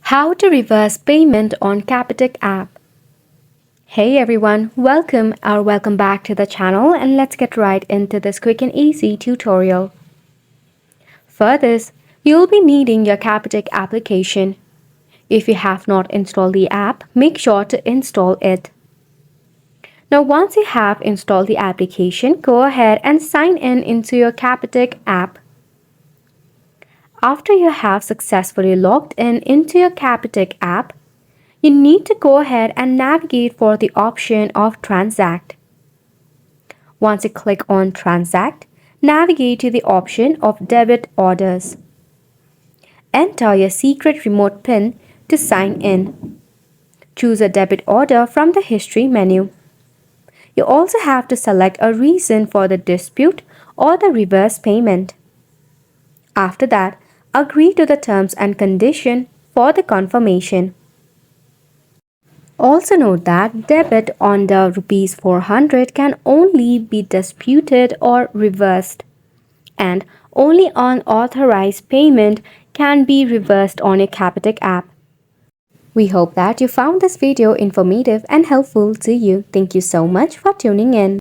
How to reverse payment on Capitec app. Hey everyone, welcome back to the channel, and let's get right into this quick and easy tutorial. For this, you'll be needing your Capitec application. If you have not installed the app, make sure to install it. Now once you have installed the application, go ahead and sign in into your Capitec app. After you have successfully logged in into your Capitec app, you need to go ahead and navigate for the option of Transact. Once you click on Transact, navigate to the option of Debit Orders. Enter your secret remote PIN to sign in. Choose a debit order from the History menu. You also have to select a reason for the dispute or the reverse payment. After that, agree to the terms and condition for the confirmation. Also note that debit on the Rs 400 can only be disputed or reversed, and only unauthorized payment can be reversed on a Capitec app. We hope that you found this video informative and helpful to you. Thank you so much for tuning in.